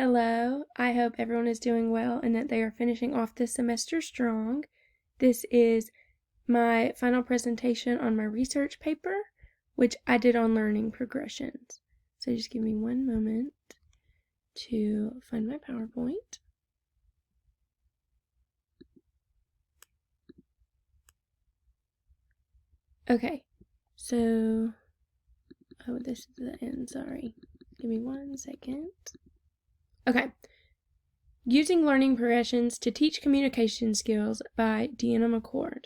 Hello, I hope everyone is doing well and that they are finishing off this semester strong. This is my final presentation on my research paper, which I did on learning progressions. So just give me one moment to find my PowerPoint. Okay, so, this is the end, sorry. Give me 1 second. Okay. Using Learning Progressions to Teach Communication Skills by Deanna McCord.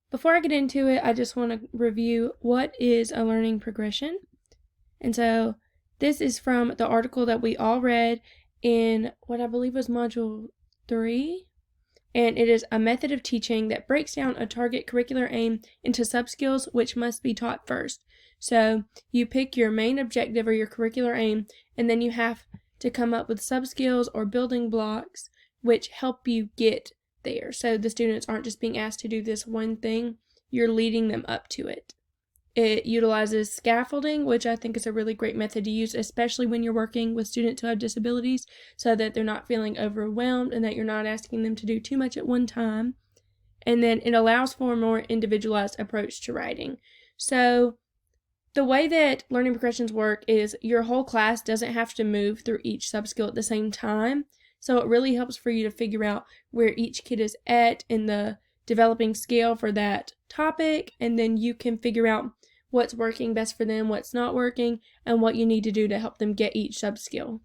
Before I get into it, I just want to review what is a learning progression. And so this is from the article that we all read in what I believe was Module 3. And it is a method of teaching that breaks down a target curricular aim into subskills which must be taught first. So you pick your main objective or your curricular aim, and then you have to come up with subskills or building blocks which help you get there. So the students aren't just being asked to do this one thing, you're leading them up to it. It utilizes scaffolding, which I think is a really great method to use, especially when you're working with students who have disabilities, so that they're not feeling overwhelmed and that you're not asking them to do too much at one time. And then it allows for a more individualized approach to writing. So the way that learning progressions work is your whole class doesn't have to move through each subskill at the same time. So it really helps for you to figure out where each kid is at in the developing scale for that topic, and then you can figure out what's working best for them, what's not working, and what you need to do to help them get each subskill.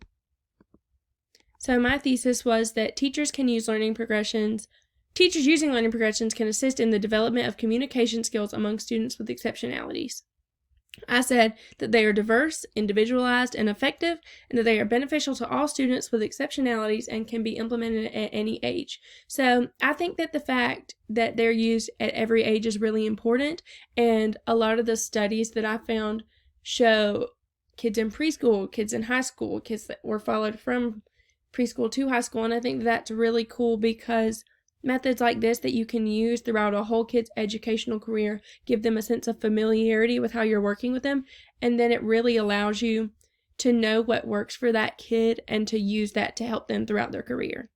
So my thesis was that teachers using learning progressions can assist in the development of communication skills among students with exceptionalities. I said that they are diverse, individualized, and effective, and that they are beneficial to all students with exceptionalities and can be implemented at any age. So I think that the fact that they're used at every age is really important, and a lot of the studies that I found show kids in preschool, kids in high school, kids that were followed from preschool to high school, and I think that's really cool because methods like this that you can use throughout a whole kid's educational career give them a sense of familiarity with how you're working with them, and then it really allows you to know what works for that kid and to use that to help them throughout their career.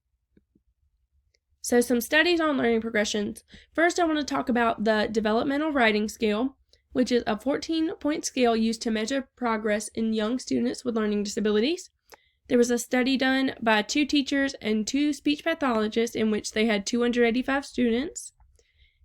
So some studies on learning progressions. First, I want to talk about the developmental writing scale, which is a 14-point scale used to measure progress in young students with learning disabilities. There was a study done by 2 teachers and 2 speech pathologists in which they had 285 students.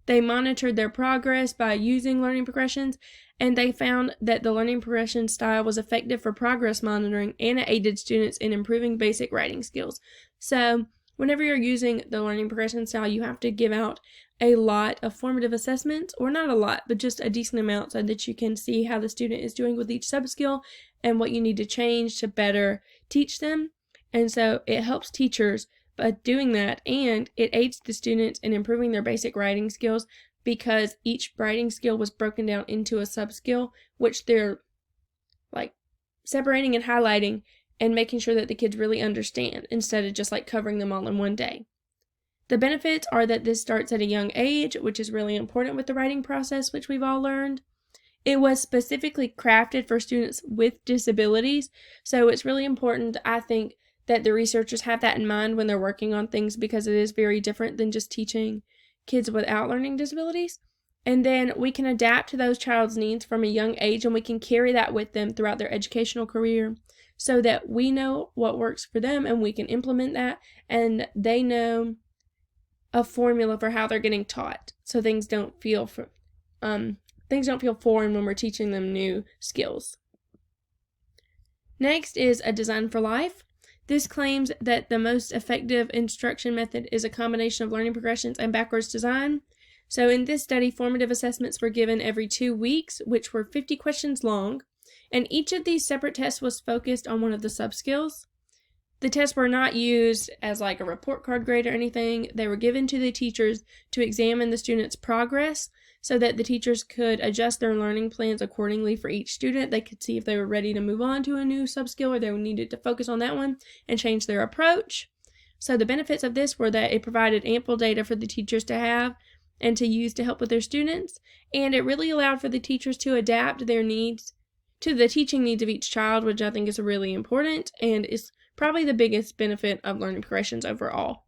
They monitored their progress by using learning progressions, and they found that the learning progression style was effective for progress monitoring, and it aided students in improving basic writing skills. So whenever you're using the learning progression style, you have to give out a lot of formative assessments, or not a lot, but just a decent amount so that you can see how the student is doing with each subskill and what you need to change to better teach them. And so it helps teachers by doing that, and it aids the students in improving their basic writing skills because each writing skill was broken down into a subskill, which they're separating and highlighting and making sure that the kids really understand instead of just covering them all in one day. The benefits are that this starts at a young age, which is really important with the writing process, which we've all learned. It was specifically crafted for students with disabilities, so it's really important, I think, that the researchers have that in mind when they're working on things because it is very different than just teaching kids without learning disabilities. And then we can adapt to those child's needs from a young age, and we can carry that with them throughout their educational career so that we know what works for them and we can implement that, and they know a formula for how they're getting taught, so things don't feel foreign when we're teaching them new skills. Next is a design for life. This claims that the most effective instruction method is a combination of learning progressions and backwards design. So in this study, formative assessments were given every 2 weeks, which were 50 questions long, and each of these separate tests was focused on one of the subskills. The tests were not used as a report card grade or anything. They were given to the teachers to examine the students' progress so that the teachers could adjust their learning plans accordingly for each student. They could see if they were ready to move on to a new subskill or they needed to focus on that one and change their approach. So the benefits of this were that it provided ample data for the teachers to have and to use to help with their students, and it really allowed for the teachers to adapt their needs to the teaching needs of each child, which I think is really important and is probably the biggest benefit of learning progressions overall.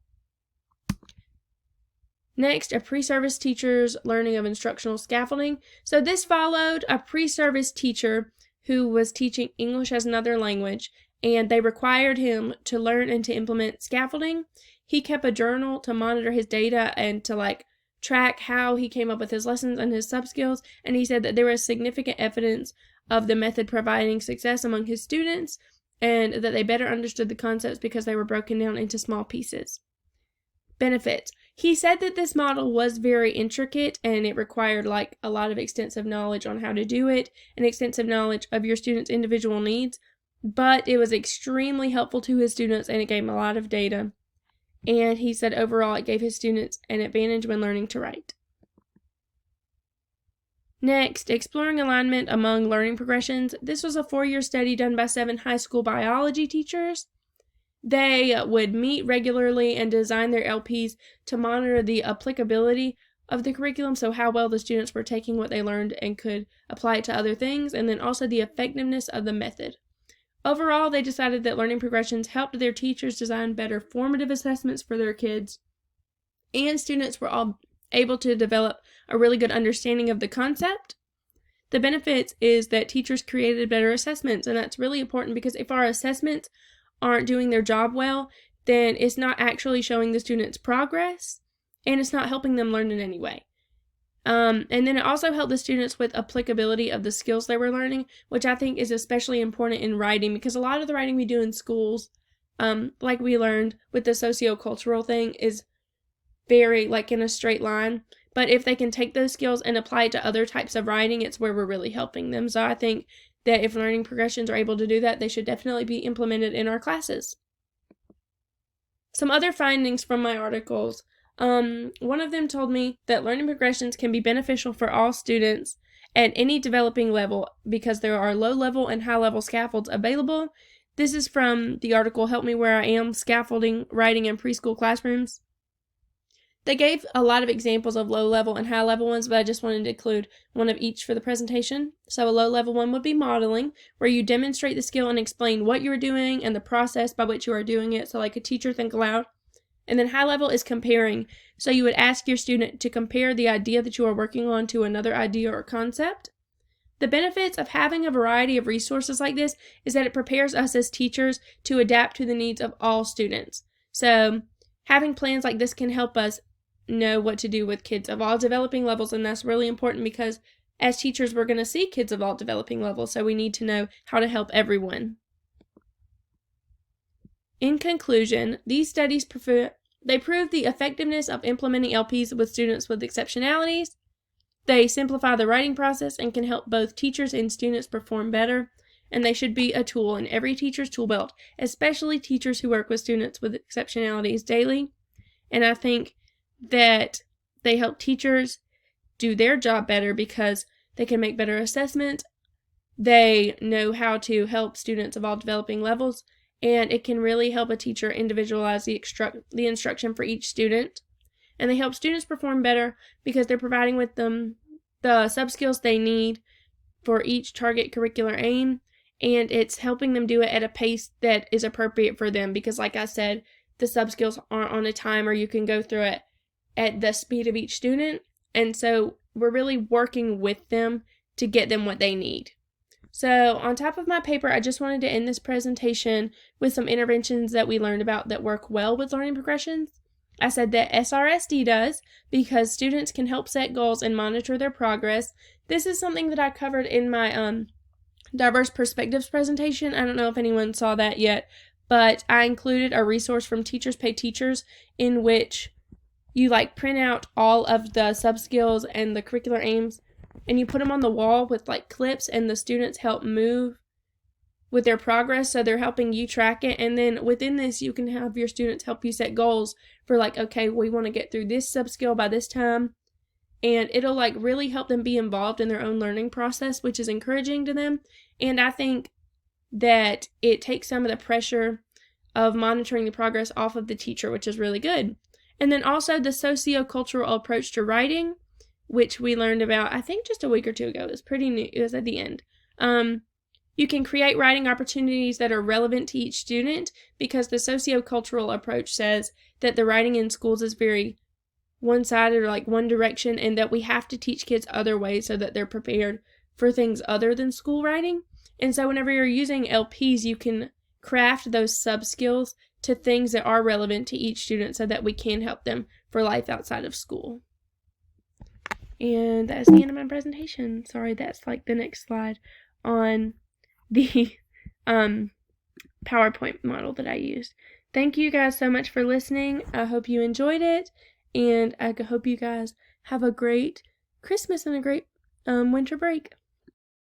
Next, a pre-service teacher's learning of instructional scaffolding. So this followed a pre-service teacher who was teaching English as another language, and they required him to learn and to implement scaffolding. He kept a journal to monitor his data and to track how he came up with his lessons and his sub-skills, and he said that there was significant evidence of the method providing success among his students, and that they better understood the concepts because they were broken down into small pieces. Benefits. He said that this model was very intricate and it required a lot of extensive knowledge on how to do it and extensive knowledge of your students' individual needs, but it was extremely helpful to his students and it gave him a lot of data. And he said overall it gave his students an advantage when learning to write. Next, exploring alignment among learning progressions. This was a 4-year study done by 7 high school biology teachers. They would meet regularly and design their LPs to monitor the applicability of the curriculum, so how well the students were taking what they learned and could apply it to other things, and then also the effectiveness of the method. Overall, they decided that learning progressions helped their teachers design better formative assessments for their kids, and students were all able to develop a really good understanding of the concept. The benefits is that teachers created better assessments, and that's really important because if our assessments aren't doing their job well, then it's not actually showing the students progress, and it's not helping them learn in any way. And then it also helped the students with applicability of the skills they were learning, which I think is especially important in writing, because a lot of the writing we do in schools, like we learned with the sociocultural thing, is very in a straight line. But if they can take those skills and apply it to other types of writing, it's where we're really helping them. So I think that if learning progressions are able to do that, they should definitely be implemented in our classes. Some other findings from my articles. One of them told me that learning progressions can be beneficial for all students at any developing level because there are low-level and high-level scaffolds available. This is from the article Help Me Where I Am, Scaffolding Writing in Preschool Classrooms. They gave a lot of examples of low-level and high-level ones, but I just wanted to include one of each for the presentation. So a low-level one would be modeling, where you demonstrate the skill and explain what you are doing and the process by which you are doing it, so like a teacher think aloud. And then high-level is comparing, so you would ask your student to compare the idea that you are working on to another idea or concept. The benefits of having a variety of resources like this is that it prepares us as teachers to adapt to the needs of all students. So having plans like this can help us know what to do with kids of all developing levels, and that's really important because as teachers we're going to see kids of all developing levels, so we need to know how to help everyone. In conclusion, these studies prove the effectiveness of implementing LPs with students with exceptionalities. They simplify the writing process and can help both teachers and students perform better, and they should be a tool in every teacher's tool belt, especially teachers who work with students with exceptionalities daily. And I think that they help teachers do their job better because they can make better assessments, they know how to help students of all developing levels, and it can really help a teacher individualize the instruction for each student. And they help students perform better because they're providing with them the sub-skills they need for each target curricular aim, and it's helping them do it at a pace that is appropriate for them because, like I said, the sub-skills aren't on a timer. You can go through it at the speed of each student, and so we're really working with them to get them what they need. So on top of my paper, I just wanted to end this presentation with some interventions that we learned about that work well with learning progressions. I said that SRSD does because students can help set goals and monitor their progress. This is something that I covered in my diverse perspectives presentation. I don't know if anyone saw that yet, but I included a resource from Teachers Pay Teachers in which you print out all of the sub-skills and the curricular aims and you put them on the wall with clips, and the students help move with their progress, so they're helping you track it. And then within this, you can have your students help you set goals for okay, we want to get through this sub-skill by this time, and it'll really help them be involved in their own learning process, which is encouraging to them. And I think that it takes some of the pressure of monitoring the progress off of the teacher, which is really good. And then also the sociocultural approach to writing, which we learned about, I think just a week or two ago. It was pretty new. It was at the end. You can create writing opportunities that are relevant to each student, because the sociocultural approach says that the writing in schools is very one-sided, or like one direction, and that we have to teach kids other ways so that they're prepared for things other than school writing. And so whenever you're using LPs, you can craft those sub-skills to things that are relevant to each student so that we can help them for life outside of school. And that's the end of my presentation. Sorry, that's like the next slide on the PowerPoint model that I used. Thank you guys so much for listening. I hope you enjoyed it, and I hope you guys have a great Christmas and a great winter break.